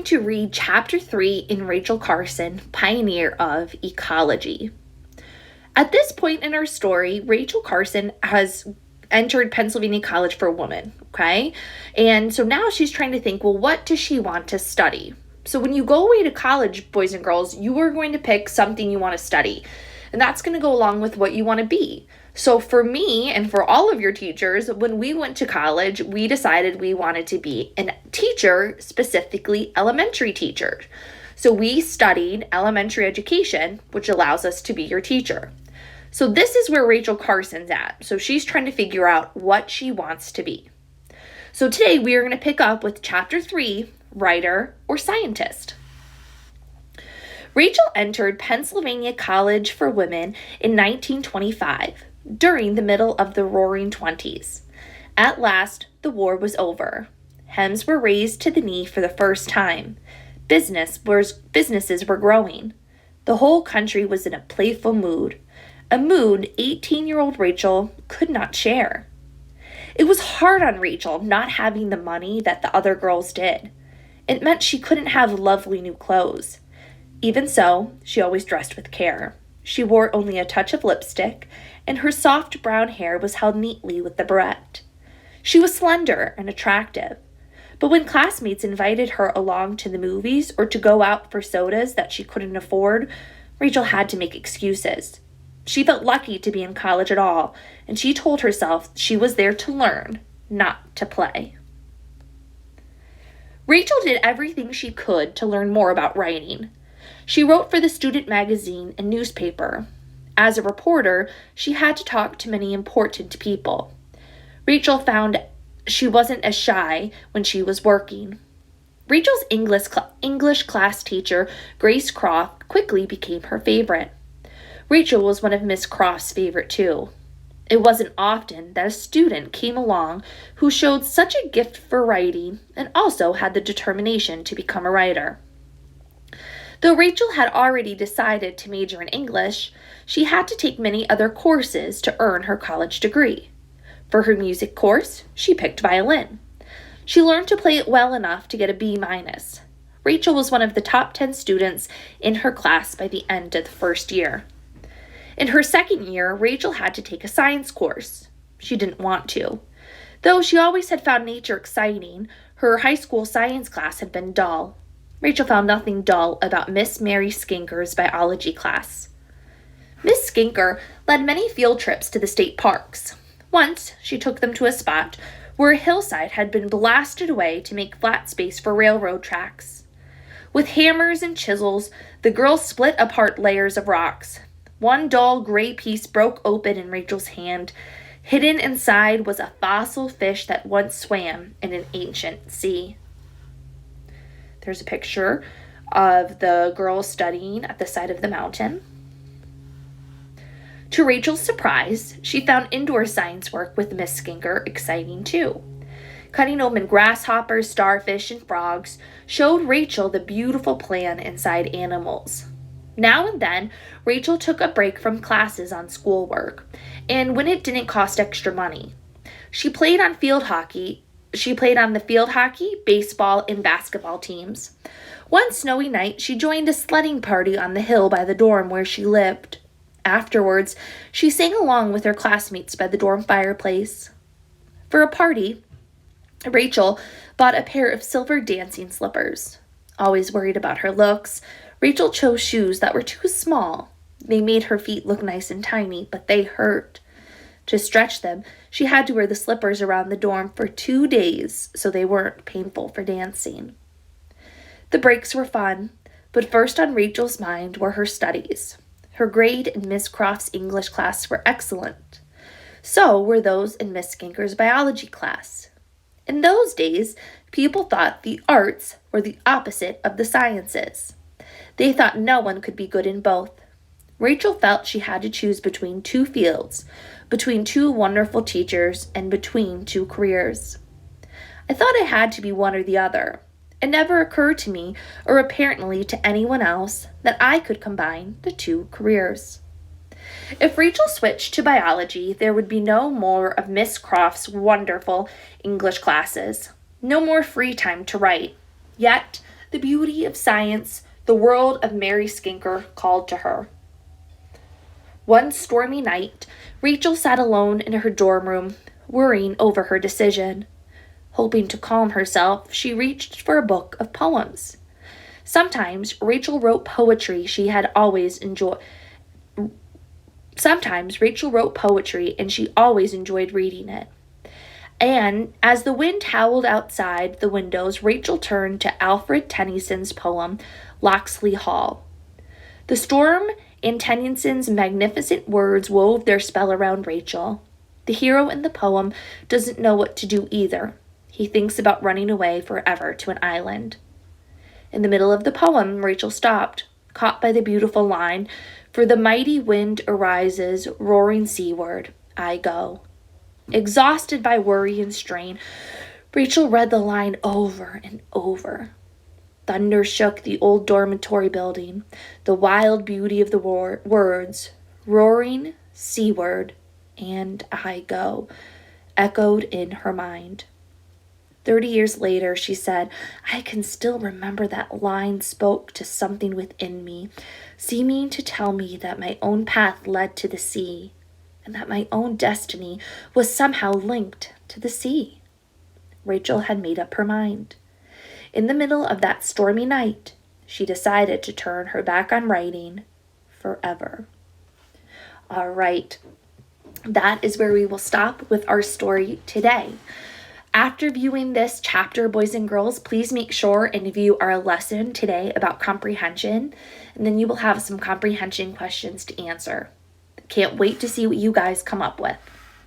To read Chapter 3 in Rachel Carson, Pioneer of Ecology. At this point in our story, Rachel Carson has entered Pennsylvania College for Women, okay? And so now she's trying to think, well, what does she want to study? So when you go away to college, boys and girls, you are going to pick something you want to study. And that's going to go along with what you want to be. So for me and for all of your teachers, when we went to college, we decided we wanted to be a teacher, specifically elementary teacher. So we studied elementary education, which allows us to be your teacher. So this is where Rachel Carson's at. So she's trying to figure out what she wants to be. So today we are going to pick up with Chapter 3, Writer or Scientist. Rachel entered Pennsylvania College for Women in 1925, during the middle of the Roaring Twenties. At last, the war was over. Hems were raised to the knee for the first time. Businesses were growing. The whole country was in a playful mood, a mood 18-year-old Rachel could not share. It was hard on Rachel not having the money that the other girls did. It meant she couldn't have lovely new clothes. Even so, she always dressed with care. She wore only a touch of lipstick, and her soft brown hair was held neatly with the barrette. She was slender and attractive, but when classmates invited her along to the movies or to go out for sodas that she couldn't afford, Rachel had to make excuses. She felt lucky to be in college at all, and she told herself she was there to learn, not to play. Rachel did everything she could to learn more about writing. She wrote for the student magazine and newspaper. As a reporter, she had to talk to many important people. Rachel found she wasn't as shy when she was working. Rachel's English class teacher, Grace Croft, quickly became her favorite. Rachel was one of Miss Croft's favorite too. It wasn't often that a student came along who showed such a gift for writing and also had the determination to become a writer. Though Rachel had already decided to major in English, she had to take many other courses to earn her college degree. For her music course, she picked violin. She learned to play it well enough to get a B-. Rachel was one of the top 10 students in her class by the end of the first year. In her second year, Rachel had to take a science course. She didn't want to. Though she always had found nature exciting, her high school science class had been dull. Rachel found nothing dull about Miss Mary Skinker's biology class. Miss Skinker led many field trips to the state parks. Once, she took them to a spot where a hillside had been blasted away to make flat space for railroad tracks. With hammers and chisels, the girls split apart layers of rocks. One dull gray piece broke open in Rachel's hand. Hidden inside was a fossil fish that once swam in an ancient sea. There's a picture of the girls studying at the side of the mountain. To Rachel's surprise, she found indoor science work with Miss Skinker exciting too. Cutting open grasshoppers, starfish, and frogs showed Rachel the beautiful plan inside animals. Now and then, Rachel took a break from classes on schoolwork, and when it didn't cost extra money, she played on the field hockey, baseball, and basketball teams. One snowy night, she joined a sledding party on the hill by the dorm where she lived. Afterwards, she sang along with her classmates by the dorm fireplace. For a party, Rachel bought a pair of silver dancing slippers. Always worried about her looks, Rachel chose shoes that were too small. They made her feet look nice and tiny, but they hurt. To stretch them, she had to wear the slippers around the dorm for 2 days so they weren't painful for dancing. The breaks were fun, but first on Rachel's mind were her studies. Her grade in Miss Croft's English class were excellent. So were those in Miss Skinker's biology class. In those days, people thought the arts were the opposite of the sciences. They thought no one could be good in both. Rachel felt she had to choose between two fields, between two wonderful teachers, and between two careers. I thought I had to be one or the other. It never occurred to me, or apparently to anyone else, that I could combine the two careers. If Rachel switched to biology, there would be no more of Miss Croft's wonderful English classes, no more free time to write. Yet, The beauty of science, the world of Mary Skinker called to her. One stormy night, Rachel sat alone in her dorm room, worrying over her decision. Hoping to calm herself, she reached for a book of poems. Sometimes Rachel wrote poetry she had always enjoyed. Sometimes Rachel wrote poetry and she always enjoyed reading it. And as the wind howled outside the windows, Rachel turned to Alfred Tennyson's poem, Locksley Hall. The storm and Tennyson's magnificent words wove their spell around Rachel. The hero in the poem doesn't know what to do either. He thinks about running away forever to an island. In the middle of the poem, Rachel stopped, caught by the beautiful line, "For the mighty wind arises, roaring seaward, I go." Exhausted by worry and strain, Rachel read the line over and over. Thunder shook the old dormitory building. The wild beauty of the words, roaring seaward, and I go, echoed in her mind. 30 years later, she said, I can still remember that line spoke to something within me, seeming to tell me that my own path led to the sea, and that my own destiny was somehow linked to the sea. Rachel had made up her mind. In the middle of that stormy night, she decided to turn her back on writing forever. All right, that is where we will stop with our story today. After viewing this chapter, boys and girls, please make sure and view our lesson today about comprehension, and then you will have some comprehension questions to answer. Can't wait to see what you guys come up with.